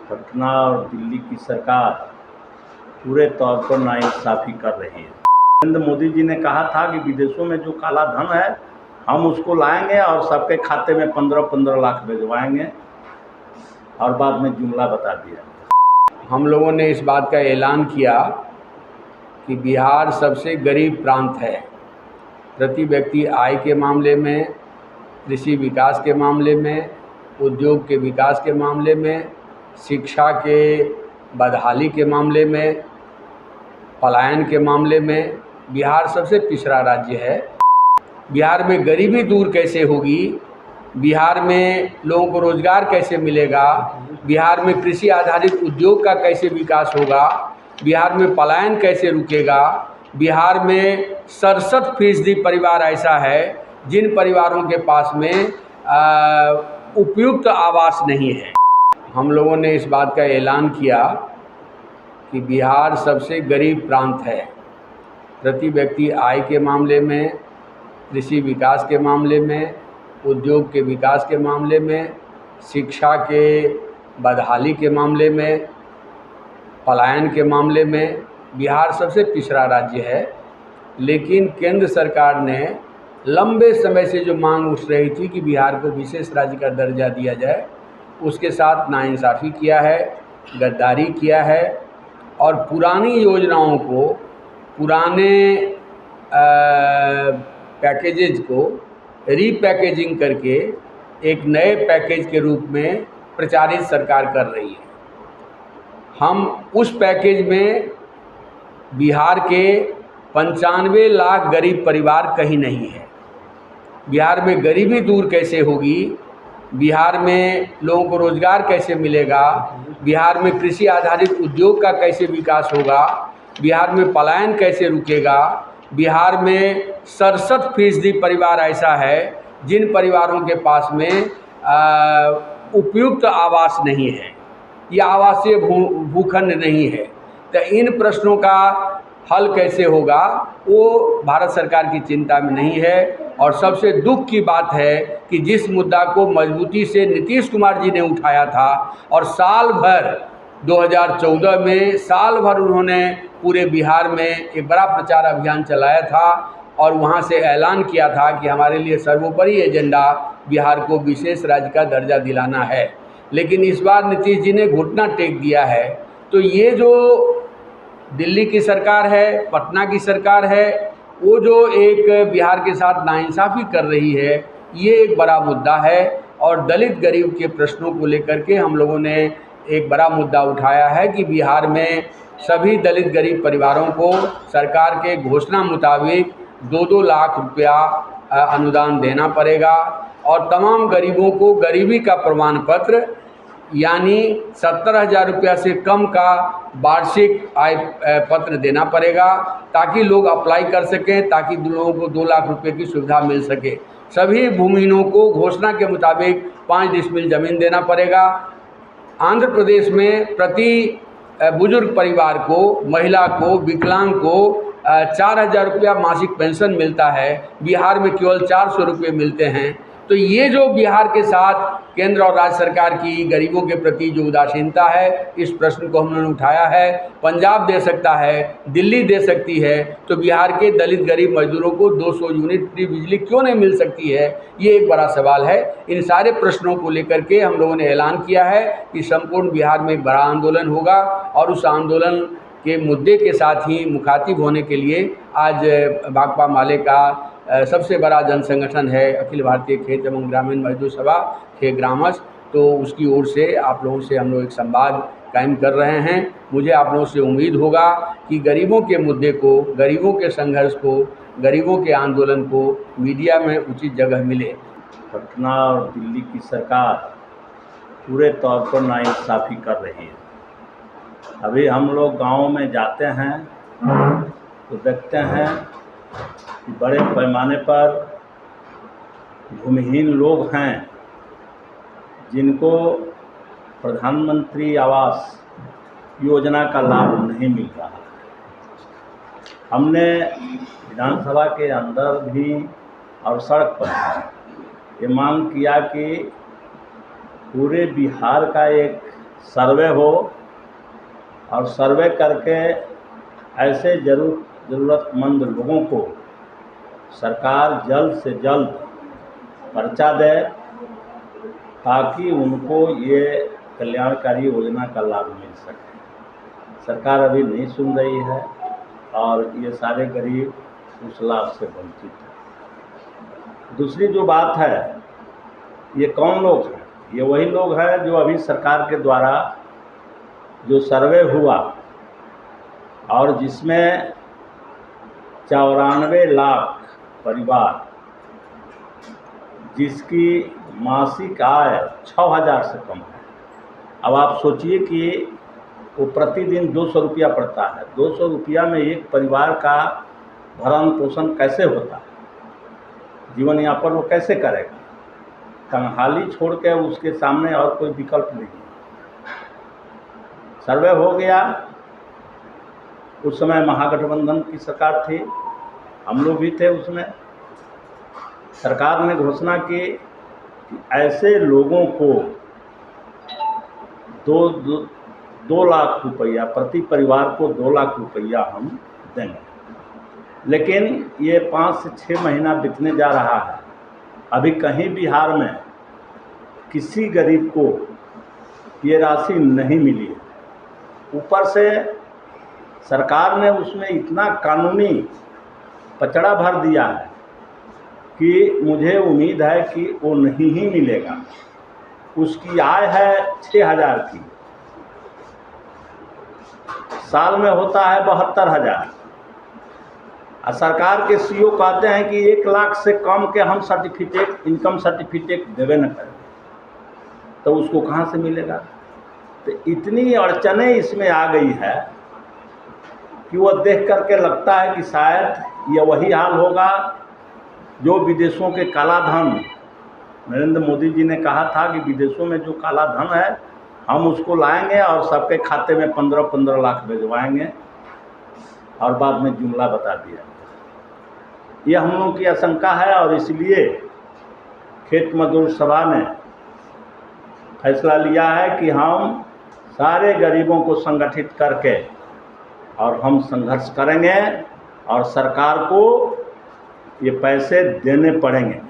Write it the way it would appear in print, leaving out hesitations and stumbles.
पटना और दिल्ली की सरकार पूरे तौर पर नाइंसाफ़ी कर रही है। नरेंद्र मोदी जी ने कहा था कि विदेशों में जो काला धन है हम उसको लाएंगे और सबके खाते में 15-15 लाख भिजवाएंगे, और बाद में जुमला बता दिया। हम लोगों ने इस बात का ऐलान किया कि बिहार सबसे गरीब प्रांत है। प्रति व्यक्ति आय के मामले में, कृषि विकास के मामले में, उद्योग के विकास के मामले में, शिक्षा के बदहाली के मामले में, पलायन के मामले में बिहार सबसे पिछड़ा राज्य है। बिहार में गरीबी दूर कैसे होगी, बिहार में लोगों को रोज़गार कैसे मिलेगा, बिहार में कृषि आधारित उद्योग का कैसे विकास होगा, बिहार में पलायन कैसे रुकेगा। बिहार में 67% परिवार ऐसा है जिन परिवारों के पास में उपयुक्त आवास नहीं है। हम लोगों ने इस बात का ऐलान किया कि बिहार सबसे गरीब प्रांत है। प्रति व्यक्ति आय के मामले में, कृषि विकास के मामले में, उद्योग के विकास के मामले में, शिक्षा के बदहाली के मामले में, पलायन के मामले में बिहार सबसे पिछड़ा राज्य है। लेकिन केंद्र सरकार ने लंबे समय से जो मांग उठ रही थी कि बिहार को विशेष राज्य का दर्जा दिया जाए, उसके साथ नाइंसाफ़ी किया है, गद्दारी किया है और पुरानी योजनाओं को, पुराने पैकेजेज को रीपैकेजिंग करके एक नए पैकेज के रूप में प्रचारित सरकार कर रही है। हम उस पैकेज में बिहार के 95 लाख गरीब परिवार कहीं नहीं है। बिहार में गरीबी दूर कैसे होगी, बिहार में लोगों को रोज़गार कैसे मिलेगा, बिहार में कृषि आधारित उद्योग का कैसे विकास होगा, बिहार में पलायन कैसे रुकेगा। बिहार में 67% परिवार ऐसा है जिन परिवारों के पास में उपयुक्त आवास नहीं है या आवासीय भूखंड नहीं है। तो इन प्रश्नों का हल कैसे होगा वो भारत सरकार की चिंता में नहीं है। और सबसे दुख की बात है कि जिस मुद्दा को मजबूती से नीतीश कुमार जी ने उठाया था और साल भर 2014 में साल भर उन्होंने पूरे बिहार में एक बड़ा प्रचार अभियान चलाया था और वहाँ से ऐलान किया था कि हमारे लिए सर्वोपरि एजेंडा बिहार को विशेष राज्य का दर्जा दिलाना है। लेकिन इस बार नीतीश जी ने घुटना टेक दिया है। तो ये जो दिल्ली की सरकार है, पटना की सरकार है, वो जो एक बिहार के साथ नाइंसाफ़ी कर रही है, ये एक बड़ा मुद्दा है। और दलित गरीब के प्रश्नों को लेकर के हम लोगों ने एक बड़ा मुद्दा उठाया है कि बिहार में सभी दलित गरीब परिवारों को सरकार के घोषणा मुताबिक 2-2 लाख रुपया अनुदान देना पड़ेगा और तमाम गरीबों को गरीबी का प्रमाण पत्र यानी 70,000 रुपया से कम का वार्षिक आय पत्र देना पड़ेगा ताकि लोग अप्लाई कर सकें, ताकि लोगों को 2 लाख रुपए की सुविधा मिल सके। सभी भूमिहीनों को घोषणा के मुताबिक 5 डिसमिल ज़मीन देना पड़ेगा। आंध्र प्रदेश में प्रति बुजुर्ग परिवार को, महिला को, विकलांग को 4,000 रुपया मासिक पेंशन मिलता है। बिहार में केवल 400 रुपये मिलते हैं। तो ये जो बिहार के साथ केंद्र और राज्य सरकार की गरीबों के प्रति जो उदासीनता है, इस प्रश्न को हमने उठाया है। पंजाब दे सकता है, दिल्ली दे सकती है, तो बिहार के दलित गरीब मजदूरों को 200 यूनिट फ्री बिजली क्यों नहीं मिल सकती है, ये एक बड़ा सवाल है। इन सारे प्रश्नों को लेकर के हम लोगों ने ऐलान किया है कि संपूर्ण बिहार में एक बड़ा आंदोलन होगा और उस आंदोलन के मुद्दे के साथ ही मुखातिब होने के लिए आज भाकपा माले का सबसे बड़ा जन संगठन है अखिल भारतीय खेत एवं ग्रामीण मजदूर सभा खेग्रामस, तो उसकी ओर से आप लोगों से हम लोग एक संवाद कायम कर रहे हैं। मुझे आप लोगों से उम्मीद होगा कि गरीबों के मुद्दे को, गरीबों के संघर्ष को, गरीबों के आंदोलन को मीडिया में उचित जगह मिले। पटना और दिल्ली की सरकार पूरे तौर पर नाइंसाफ़ी कर रही है। अभी हम लोग गाँव में जाते हैं तो देखते हैं कि बड़े पैमाने पर भूमिहीन लोग हैं जिनको प्रधानमंत्री आवास योजना का लाभ नहीं मिल रहा है। हमने विधानसभा के अंदर भी और सड़क पर ये मांग किया कि पूरे बिहार का एक सर्वे हो और सर्वे करके ऐसे ज़रूरतमंद लोगों को सरकार जल्द से जल्द पर्चा दे ताकि उनको ये कल्याणकारी योजना का लाभ मिल सके। सरकार अभी नहीं सुन रही है और ये सारे गरीब उस लाभ से वंचित हैं। दूसरी जो बात है, ये कौन लोग हैं? ये वही लोग हैं जो अभी सरकार के द्वारा जो सर्वे हुआ और जिसमें 94 लाख परिवार जिसकी मासिक आय 6,000 से कम है। अब आप सोचिए कि वो प्रतिदिन 200 रुपया पड़ता है। 200 रुपया में एक परिवार का भरण पोषण कैसे होता है? जीवन यापन वो कैसे करेगा? तंगहाली छोड़ के उसके सामने और कोई विकल्प नहीं है। सर्वे हो गया, उस समय महागठबंधन की सरकार थी, हम लोग भी थे उसमें। सरकार ने घोषणा की कि ऐसे लोगों को 2 लाख रुपया प्रति परिवार को 2 लाख रुपया हम देंगे। लेकिन ये 5 से 6 महीना बीतने जा रहा है, अभी कहीं बिहार में किसी गरीब को ये राशि नहीं मिली है। ऊपर से सरकार ने उसमें इतना कानूनी पचड़ा भर दिया है कि मुझे उम्मीद है कि वो नहीं ही मिलेगा। उसकी आय है 6,000 की, साल में होता है 72,000 और सरकार के सीईओ कहते हैं कि 1 लाख से कम के हम सर्टिफिकेट, इनकम सर्टिफिकेट देवे न करें, तो उसको कहाँ से मिलेगा? तो इतनी अड़चनें इसमें आ गई है कि वह देख करके लगता है कि शायद यह वही हाल होगा जो विदेशों के काला धन। नरेंद्र मोदी जी ने कहा था कि विदेशों में जो काला धन है हम उसको लाएंगे और सबके खाते में 15-15 लाख भिजवाएंगे, और बाद में जुमला बता दिया। यह हम लोगों की आशंका है और इसलिए खेत मजदूर सभा ने फैसला लिया है कि हम सारे गरीबों को संगठित करके और हम संघर्ष करेंगे और सरकार को ये पैसे देने पड़ेंगे।